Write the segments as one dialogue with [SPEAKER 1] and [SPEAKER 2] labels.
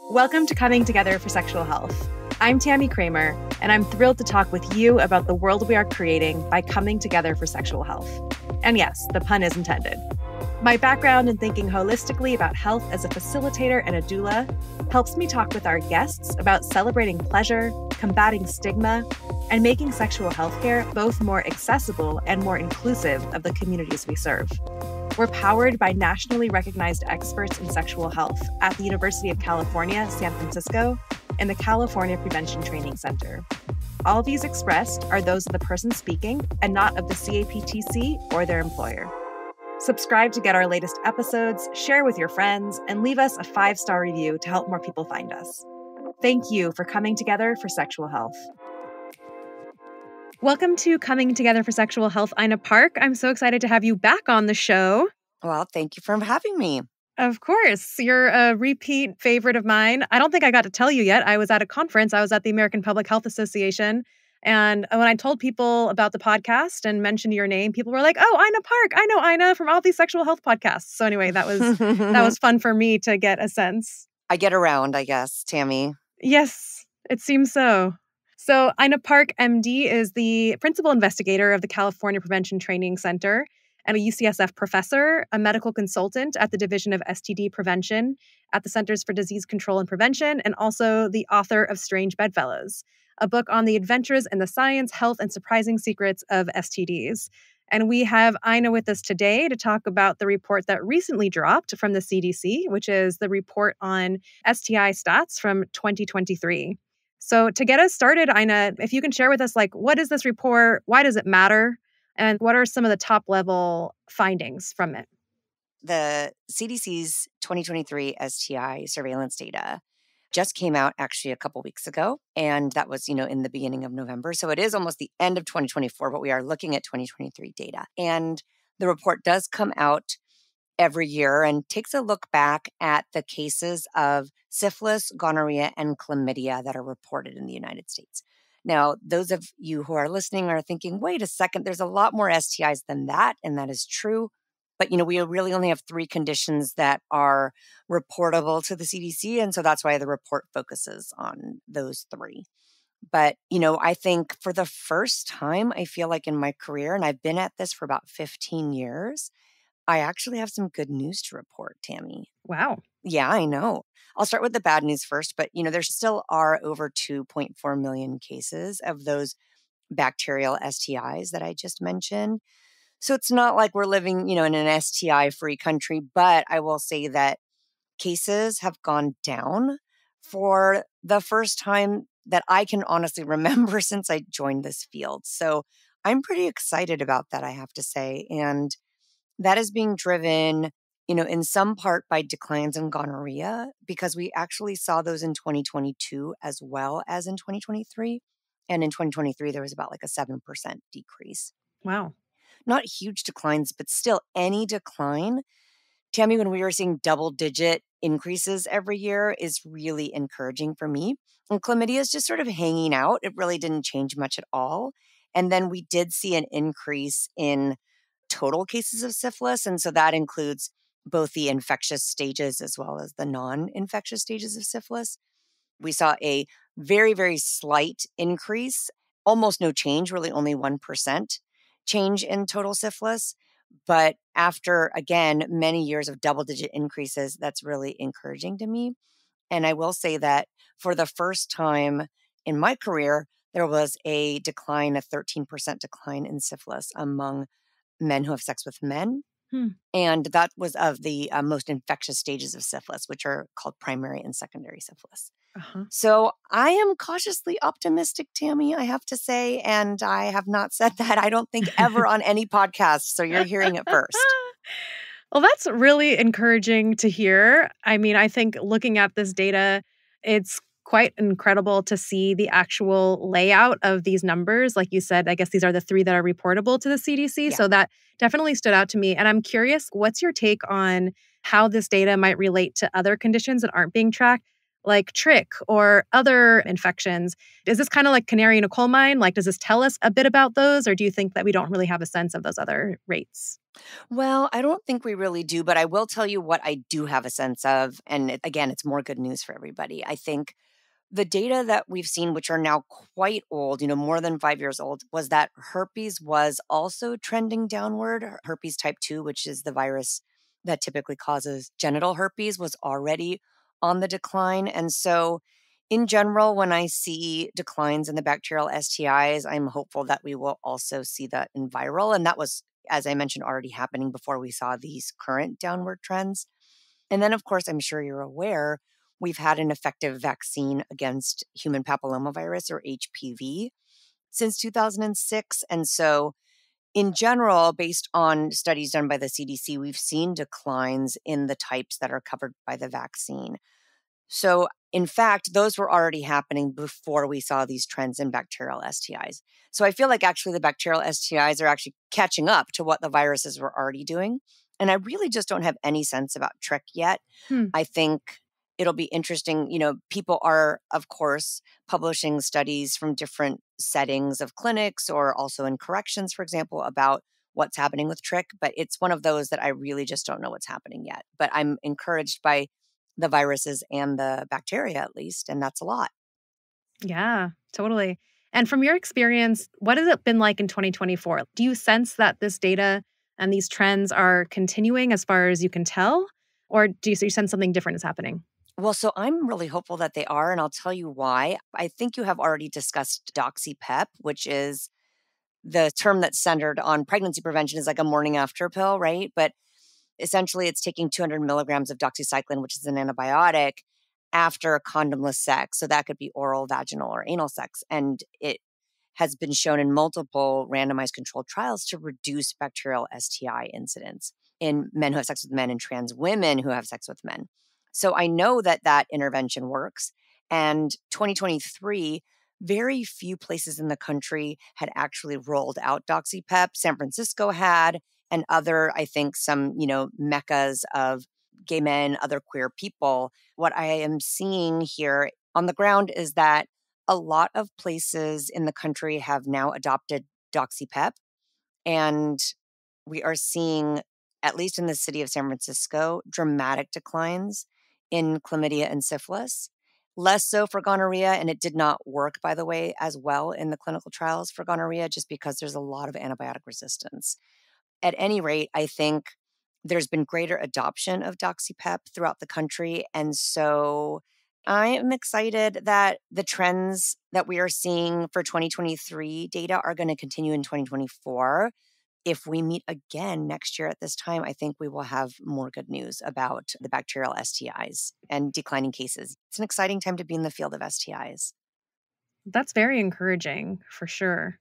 [SPEAKER 1] Welcome to Coming Together for Sexual Health. I'm Tammy Kremer, and I'm thrilled to talk with you about the world we are creating by coming together for sexual health. And yes, the pun is intended. My background in thinking holistically about health as a facilitator and a doula helps me talk with our guests about celebrating pleasure, combating stigma, and making sexual health care both more accessible and more inclusive of the communities we serve. We're powered by nationally recognized experts in sexual health at the University of California, San Francisco, and the California Prevention Training Center. All views expressed are those of the person speaking and not of the CAPTC or their employer. Subscribe to get our latest episodes, share with your friends, and leave us a 5-star review to help more people find us. Thank you for coming together for sexual health. Welcome to Coming Together for Sexual Health, Ina Park. I'm so excited to have you back on the show.
[SPEAKER 2] Well, thank you for having me.
[SPEAKER 1] Of course. You're a repeat favorite of mine. I don't think I got to tell you yet. I was at a conference. I was at the American Public Health Association. And when I told people about the podcast and mentioned your name, people were like, oh, Ina Park. I know Ina from all these sexual health podcasts. So anyway, that was fun for me to get a sense.
[SPEAKER 2] I get around, I guess, Tammy.
[SPEAKER 1] Yes, it seems so. So Ina Park, MD, is the principal investigator of the California Prevention Training Center and a UCSF professor, a medical consultant at the Division of STD Prevention at the Centers for Disease Control and Prevention, and also the author of Strange Bedfellows, a book on the adventures in the science, health, and surprising secrets of STDs. And we have Ina with us today to talk about the report that recently dropped from the CDC, which is the report on STI stats from 2023. So to get us started, Ina, if you can share with us, what is this report? Why does it matter? And what are some of the top level findings from it?
[SPEAKER 2] The CDC's 2023 STI surveillance data just came out actually a couple weeks ago. And that was, in the beginning of November. So it is almost the end of 2024, but we are looking at 2023 data. And the report does come out every year and takes a look back at the cases of syphilis, gonorrhea, and chlamydia that are reported in the United States. Now, those of you who are listening are thinking, wait a second, there's a lot more STIs than that, and that is true. But, we really only have 3 conditions that are reportable to the CDC, and so that's why the report focuses on those 3. But, I think for the first time, I feel like in my career, and I've been at this for about 15 years, I actually have some good news to report, Tammy.
[SPEAKER 1] Wow.
[SPEAKER 2] Yeah, I know. I'll start with the bad news first, but, there still are over 2.4 million cases of those bacterial STIs that I just mentioned. So it's not like we're living, in an STI-free country, but I will say that cases have gone down for the first time that I can honestly remember since I joined this field. So I'm pretty excited about that, I have to say. And that is being driven, in some part by declines in gonorrhea, because we actually saw those in 2022 as well as in 2023. And in 2023, there was about a 7% decrease.
[SPEAKER 1] Wow.
[SPEAKER 2] Not huge declines, but still any decline. Tammy, when we were seeing double-digit increases every year is really encouraging for me. And chlamydia is just sort of hanging out. It really didn't change much at all. And then we did see an increase in total cases of syphilis. And so that includes both the infectious stages as well as the non-infectious stages of syphilis. We saw a very, very slight increase, almost no change, really only 1% change in total syphilis. But after, again, many years of double-digit increases, that's really encouraging to me. And I will say that for the first time in my career, there was a decline, a 13% decline in syphilis among men who have sex with men. And that was of the most infectious stages of syphilis, which are called primary and secondary syphilis. So I am cautiously optimistic, Tammy, I have to say. And I have not said that, I don't think, ever on any podcast. So you're hearing it first.
[SPEAKER 1] Well, that's really encouraging to hear. I mean, I think looking at this data, it's quite incredible to see the actual layout of these numbers. Like you said, I guess these are the 3 that are reportable to the CDC. Yeah. So that definitely stood out to me. And I'm curious, what's your take on how this data might relate to other conditions that aren't being tracked? like trich or other infections. Is this kind of like canary in a coal mine? Like, does this tell us a bit about those, or do you think that we don't really have a sense of those other rates?
[SPEAKER 2] Well, I don't think we really do, but I will tell you what I do have a sense of. And again, it's more good news for everybody. I think the data that we've seen, which are now quite old, more than 5 years old, was that herpes was also trending downward. Herpes type 2, which is the virus that typically causes genital herpes, was already on the decline. And so, in general, when I see declines in the bacterial STIs, I'm hopeful that we will also see that in viral. And that was, as I mentioned, already happening before we saw these current downward trends. And then, of course, I'm sure you're aware, we've had an effective vaccine against human papillomavirus or HPV since 2006. And so, in general, based on studies done by the CDC, we've seen declines in the types that are covered by the vaccine. So, in fact, those were already happening before we saw these trends in bacterial STIs. So, I feel like actually the bacterial STIs are actually catching up to what the viruses were already doing. And I really just don't have any sense about trich yet.
[SPEAKER 1] Hmm.
[SPEAKER 2] I think it'll be interesting. People are, of course, publishing studies from different settings of clinics or also in corrections, for example, about what's happening with trich. But it's one of those that I really just don't know what's happening yet. But I'm encouraged by the viruses and the bacteria, at least, and that's a lot.
[SPEAKER 1] Yeah, totally. And from your experience, what has it been like in 2024? Do you sense that this data and these trends are continuing as far as you can tell? Or do you sense something different is happening?
[SPEAKER 2] Well, so I'm really hopeful that they are, and I'll tell you why. I think you have already discussed doxypep, which is the term that's centered on pregnancy prevention, is like a morning after pill, right? But essentially, it's taking 200 milligrams of doxycycline, which is an antibiotic, after condomless sex. So that could be oral, vaginal, or anal sex. And it has been shown in multiple randomized controlled trials to reduce bacterial STI incidence in men who have sex with men and trans women who have sex with men. So I know that that intervention works. And 2023, very few places in the country had actually rolled out doxypep. San Francisco had, and other, I think, some, meccas of gay men, other queer people. What I am seeing here on the ground is that a lot of places in the country have now adopted doxypep, and we are seeing, at least in the city of San Francisco, dramatic declines in chlamydia and syphilis. Less so for gonorrhea, and it did not work, by the way, as well in the clinical trials for gonorrhea, just because there's a lot of antibiotic resistance. At any rate, I think there's been greater adoption of doxypep throughout the country. And so I am excited that the trends that we are seeing for 2023 data are going to continue in 2024. If we meet again next year at this time, I think we will have more good news about the bacterial STIs and declining cases. It's an exciting time to be in the field of STIs.
[SPEAKER 1] That's very encouraging for sure.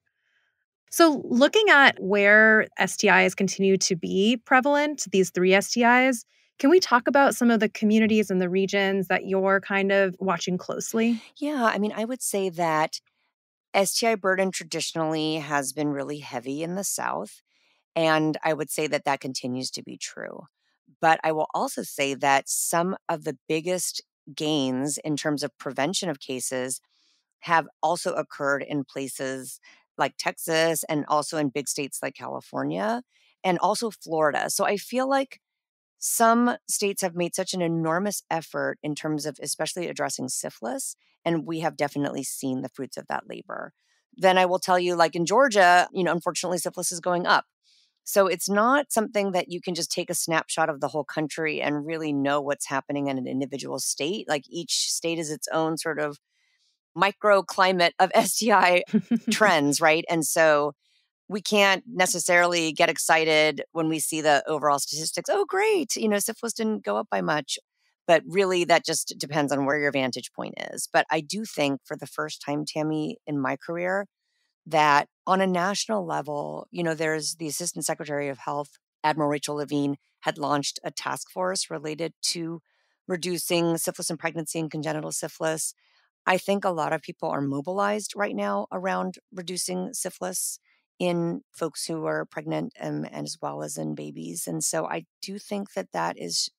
[SPEAKER 1] So, looking at where STIs continue to be prevalent, these three STIs, can we talk about some of the communities and the regions that you're kind of watching closely?
[SPEAKER 2] Yeah, I mean, I would say that STI burden traditionally has been really heavy in the South. And I would say that that continues to be true. But I will also say that some of the biggest gains in terms of prevention of cases have also occurred in places like Texas and also in big states like California and also Florida. So I feel like some states have made such an enormous effort in terms of especially addressing syphilis, and we have definitely seen the fruits of that labor. Then I will tell you, like in Georgia, unfortunately, syphilis is going up. So it's not something that you can just take a snapshot of the whole country and really know what's happening in an individual state. Like each state is its own sort of microclimate of STI trends, right? And so we can't necessarily get excited when we see the overall statistics. Oh, great. Syphilis didn't go up by much. But really, that just depends on where your vantage point is. But I do think for the first time, Tammy, in my career, that on a national level, there's the Assistant Secretary of Health, Admiral Rachel Levine, had launched a task force related to reducing syphilis in pregnancy and congenital syphilis. I think a lot of people are mobilized right now around reducing syphilis in folks who are pregnant and as well as in babies. And so I do think that that is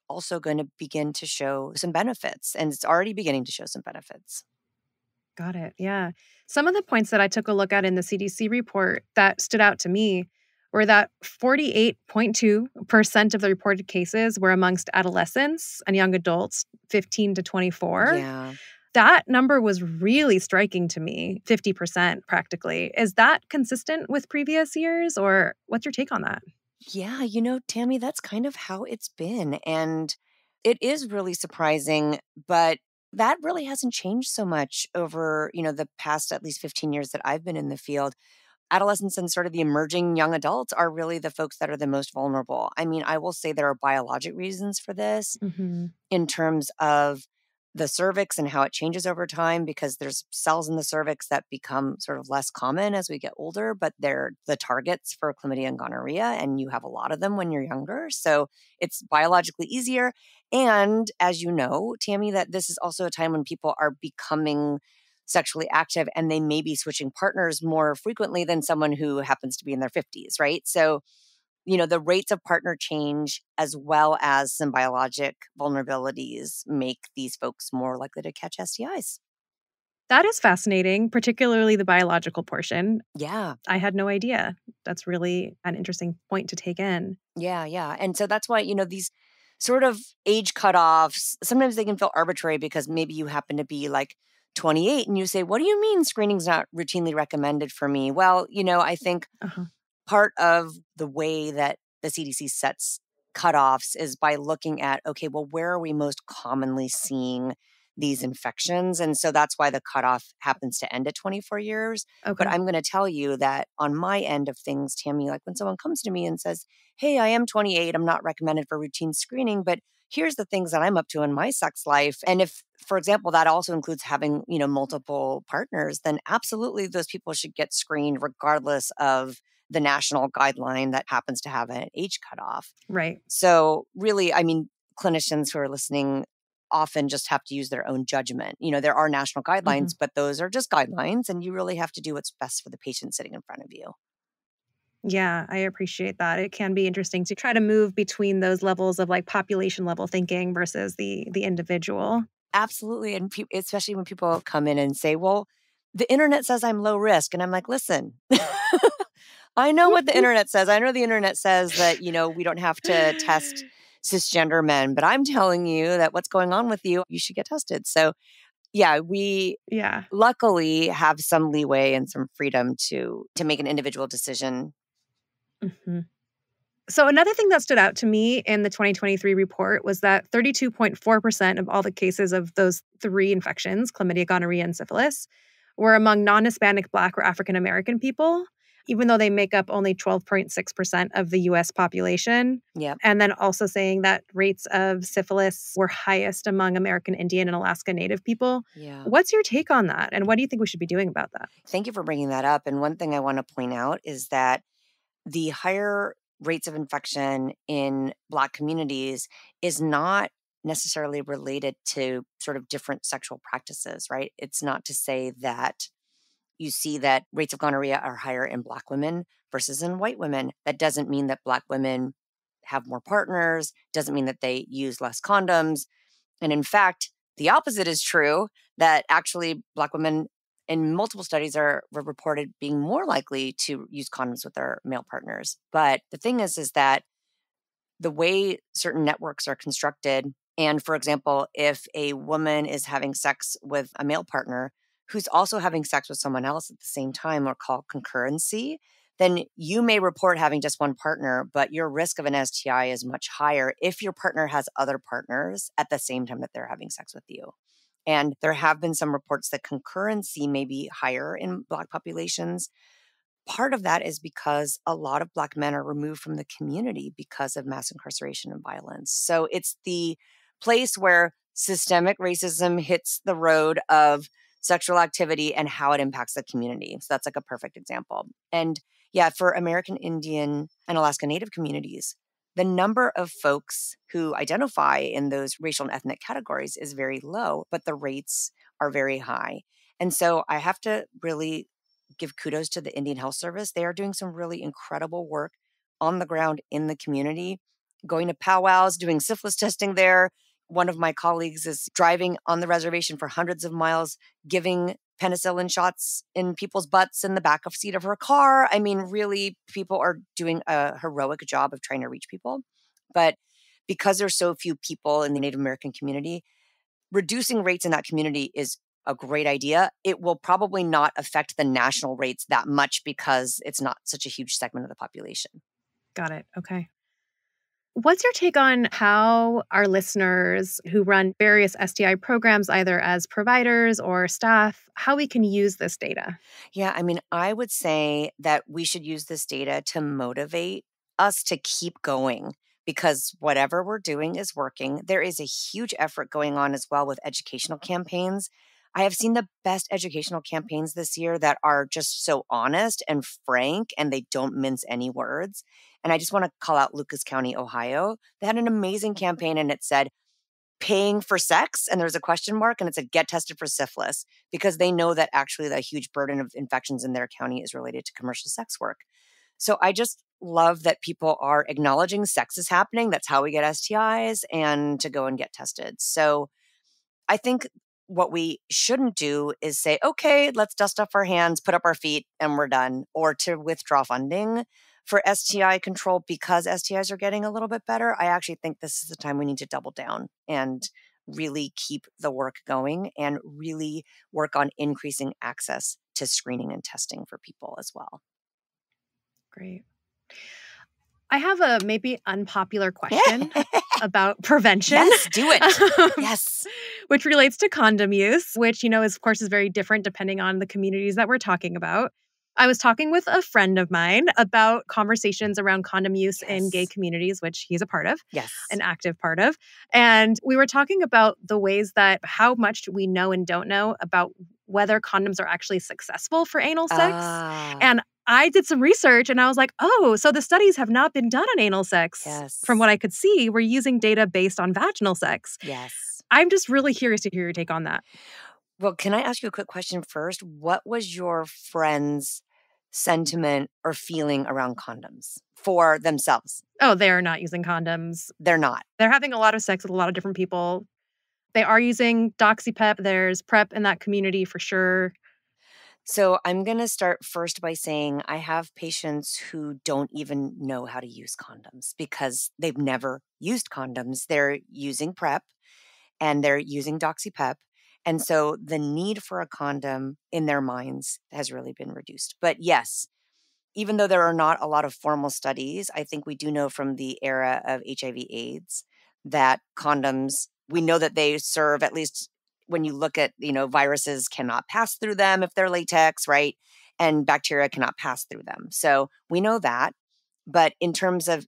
[SPEAKER 2] also going to begin to show some benefits. And it's already beginning to show some benefits.
[SPEAKER 1] Got it. Yeah. Some of the points that I took a look at in the CDC report that stood out to me were that 48.2% of the reported cases were amongst adolescents and young adults 15 to 24.
[SPEAKER 2] Yeah.
[SPEAKER 1] That number was really striking to me, 50% practically. Is that consistent with previous years, or what's your take on that?
[SPEAKER 2] Yeah, Tammy, that's kind of how it's been. And it is really surprising, but that really hasn't changed so much over, the past at least 15 years that I've been in the field. Adolescents and sort of the emerging young adults are really the folks that are the most vulnerable. I mean, I will say there are biologic reasons for this
[SPEAKER 1] Hmm.
[SPEAKER 2] in terms of the cervix and how it changes over time, because there's cells in the cervix that become sort of less common as we get older, but they're the targets for chlamydia and gonorrhea, and you have a lot of them when you're younger. So it's biologically easier. And as you know, Tammy, that this is also a time when people are becoming sexually active and they may be switching partners more frequently than someone who happens to be in their 50s, right? So the rates of partner change as well as some biologic vulnerabilities make these folks more likely to catch STIs.
[SPEAKER 1] That is fascinating, particularly the biological portion.
[SPEAKER 2] Yeah.
[SPEAKER 1] I had no idea. That's really an interesting point to take in.
[SPEAKER 2] Yeah. Yeah. And so that's why, these sort of age cutoffs, sometimes they can feel arbitrary because maybe you happen to be like 28 and you say, what do you mean screening's not routinely recommended for me? Well, I think
[SPEAKER 1] Uh-huh.
[SPEAKER 2] part of the way that the CDC sets cutoffs is by looking at, okay, well, where are we most commonly seeing these infections? And so that's why the cutoff happens to end at 24 years. But
[SPEAKER 1] Okay.
[SPEAKER 2] I'm going to tell you that on my end of things, Tammy, like when someone comes to me and says, hey, I am 28, I'm not recommended for routine screening, but here's the things that I'm up to in my sex life. And if, for example, that also includes having, multiple partners, then absolutely those people should get screened regardless of the national guideline that happens to have an age cutoff.
[SPEAKER 1] Right.
[SPEAKER 2] So really, I mean, clinicians who are listening often just have to use their own judgment. There are national
[SPEAKER 1] Hmm.
[SPEAKER 2] guidelines, but those are just guidelines, and you really have to do what's best for the patient sitting in front of you.
[SPEAKER 1] Yeah, I appreciate that. It can be interesting to try to move between those levels of like population level thinking versus the individual.
[SPEAKER 2] Absolutely. And especially when people come in and say, well, the internet says I'm low risk. And I'm like, listen, I know what the internet says. I know the internet says that, we don't have to test cisgender men, but I'm telling you that what's going on with you, you should get tested. So yeah, we
[SPEAKER 1] Yeah.
[SPEAKER 2] luckily have some leeway and some freedom to make an individual decision.
[SPEAKER 1] Hmm. So another thing that stood out to me in the 2023 report was that 32.4% of all the cases of those three infections, chlamydia, gonorrhea, and syphilis, were among non-Hispanic, Black, or African American people, even though they make up only 12.6% of the US population.
[SPEAKER 2] Yep.
[SPEAKER 1] And then also saying that rates of syphilis were highest among American Indian and Alaska Native people.
[SPEAKER 2] Yeah.
[SPEAKER 1] What's your take on that? And what do you think we should be doing about that?
[SPEAKER 2] Thank you for bringing that up. And one thing I want to point out is that the higher rates of infection in Black communities is not necessarily related to sort of different sexual practices, right? It's not to say that you see that rates of gonorrhea are higher in Black women versus in white women. That doesn't mean that Black women have more partners, doesn't mean that they use less condoms. And in fact, the opposite is true, that actually Black women in multiple studies were reported being more likely to use condoms with their male partners. But the thing is that the way certain networks are constructed, and for example, if a woman is having sex with a male partner who's also having sex with someone else at the same time, or called concurrency, then you may report having just one partner, but your risk of an STI is much higher if your partner has other partners at the same time that they're having sex with you. And there have been some reports that concurrency may be higher in Black populations. Part of that is because a lot of Black men are removed from the community because of mass incarceration and violence. So it's the place where systemic racism hits the road of sexual activity and how it impacts the community. So that's like a perfect example. And yeah, for American Indian and Alaska Native communities, the number of folks who identify in those racial and ethnic categories is very low, but the rates are very high. And so I have to really give kudos to the Indian Health Service. They are doing some really incredible work on the ground in the community going to powwows, doing syphilis testing there. One of my colleagues is driving on the reservation for hundreds of miles, giving penicillin shots in people's butts in the back of seat of her car. I mean, really, people are doing a heroic job of trying to reach people. But because there's so few people in the Native American community, reducing rates in that community is a great idea. It will probably not affect the national rates that much because it's not such a huge segment of the population.
[SPEAKER 1] Got it. Okay. What's your take on how our listeners who run various STI programs, either as providers or staff, how we can use this data?
[SPEAKER 2] Yeah, I mean, I would say that we should use this data to motivate us to keep going because whatever we're doing is working. There is a huge effort going on as well with educational campaigns. I have seen the best educational campaigns this year that are just so honest and frank and they don't mince any words. And I just want to call out Lucas County, Ohio. They had an amazing campaign and it said, paying for sex, and there's a question mark, and it said, get tested for syphilis, because they know that actually the huge burden of infections in their county is related to commercial sex work. So I just love that people are acknowledging sex is happening. That's how we get STIs and to go and get tested. So I think what we shouldn't do is say, okay, let's dust off our hands, put up our feet, and we're done, or to withdraw funding for STI control because STIs are getting a little bit better. I actually think this is the time we need to double down and really keep the work going and really work on increasing access to screening and testing for people as well.
[SPEAKER 1] Great. I have a maybe unpopular question about prevention.
[SPEAKER 2] Yes, do it. Yes.
[SPEAKER 1] Which relates to condom use, which, is, of course, is very different depending on the communities that we're talking about. I was talking with a friend of mine about conversations around condom use in gay communities, which he's a part of, an active part of. And we were talking about the ways that how much we know and don't know about whether condoms are actually successful for anal sex. And I did some research and I was like, oh, so the studies have not been done on anal sex.
[SPEAKER 2] Yes.
[SPEAKER 1] From what I could see, we're using data based on vaginal sex.
[SPEAKER 2] Yes.
[SPEAKER 1] I'm just really curious to hear your take on that.
[SPEAKER 2] Well, can I ask you a quick question first? What was your friend's sentiment or feeling around condoms for themselves?
[SPEAKER 1] Oh, they're not using condoms.
[SPEAKER 2] They're not.
[SPEAKER 1] They're having a lot of sex with a lot of different people. They are using doxy-pep. There's PrEP in that community for sure.
[SPEAKER 2] So I'm going to start first by saying I have patients who don't even know how to use condoms because they've never used condoms. They're using PrEP and they're using doxy-pep. And so the need for a condom in their minds has really been reduced. But yes, even though there are not a lot of formal studies, I think we do know from the era of HIV/AIDS that condoms, we know that they serve, at least when you look at, viruses cannot pass through them if they're latex, right? And bacteria cannot pass through them. So we know that. But in terms of,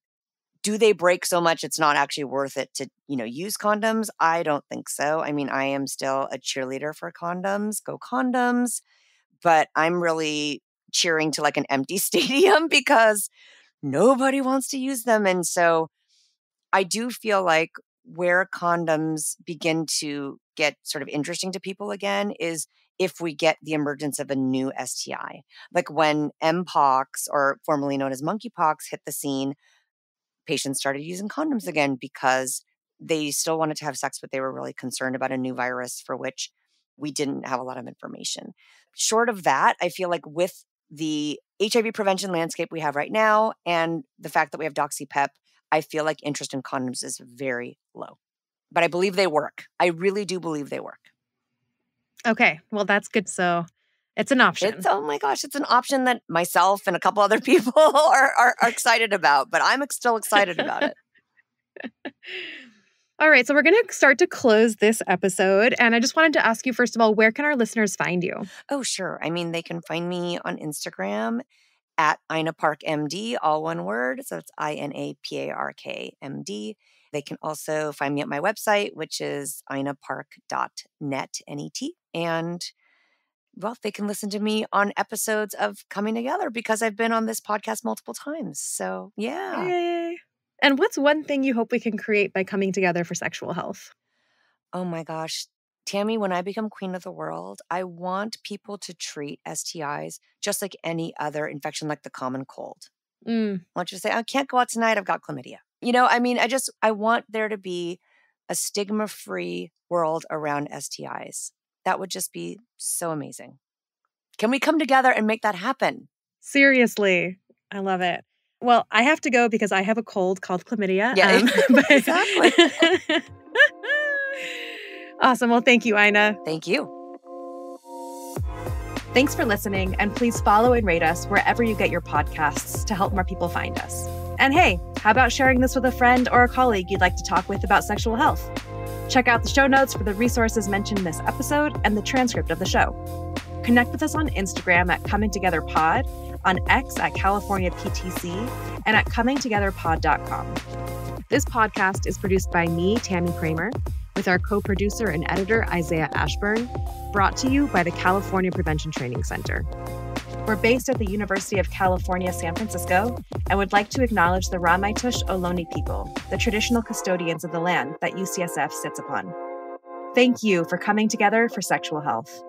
[SPEAKER 2] do they break so much it's not actually worth it to, use condoms? I don't think so. I mean, I am still a cheerleader for condoms. Go condoms. But I'm really cheering to like an empty stadium because nobody wants to use them. And so I do feel like where condoms begin to get sort of interesting to people again is if we get the emergence of a new STI. Like when Mpox, or formerly known as monkeypox, hit the scene, patients started using condoms again because they still wanted to have sex, but they were really concerned about a new virus for which we didn't have a lot of information. Short of that, I feel like with the HIV prevention landscape we have right now and the fact that we have doxy-pep, I feel like interest in condoms is very low. But I believe they work. I really do believe they work.
[SPEAKER 1] Okay, well, that's good. So it's an option.
[SPEAKER 2] Oh my gosh, it's an option that myself and a couple other people are excited about, but I'm still excited about it.
[SPEAKER 1] All right, so we're going to start to close this episode. And I just wanted to ask you, first of all, where can our listeners find you?
[SPEAKER 2] Oh, sure. I mean, they can find me on Instagram at InaParkMD, all one word. So it's INAPARKMD. They can also find me at my website, which is inapark.net, N-E-T. And, well, they can listen to me on episodes of Coming Together because I've been on this podcast multiple times. So, yeah.
[SPEAKER 1] Yay. And what's one thing you hope we can create by coming together for sexual health?
[SPEAKER 2] Oh my gosh. Tammy, when I become queen of the world, I want people to treat STIs just like any other infection, like the common cold. I want you to say, I can't go out tonight, I've got chlamydia. I want there to be a stigma-free world around STIs. That would just be so amazing. Can we come together and make that happen?
[SPEAKER 1] Seriously. I love it. Well, I have to go because I have a cold called chlamydia.
[SPEAKER 2] Yeah, exactly.
[SPEAKER 1] Awesome. Well, thank you, Ina.
[SPEAKER 2] Thank you.
[SPEAKER 1] Thanks for listening, and please follow and rate us wherever you get your podcasts to help more people find us. And hey, how about sharing this with a friend or a colleague you'd like to talk with about sexual health? Check out the show notes for the resources mentioned in this episode and the transcript of the show. Connect with us on Instagram at ComingTogetherPod, on X at CaliforniaPTC, and at ComingTogetherPod.com. This podcast is produced by me, Tammy Kremer, with our co-producer and editor, Isaiah Ashburn, brought to you by the California Prevention Training Center. We're based at the University of California, San Francisco, and would like to acknowledge the Ramaytush Ohlone people, the traditional custodians of the land that UCSF sits upon. Thank you for coming together for sexual health.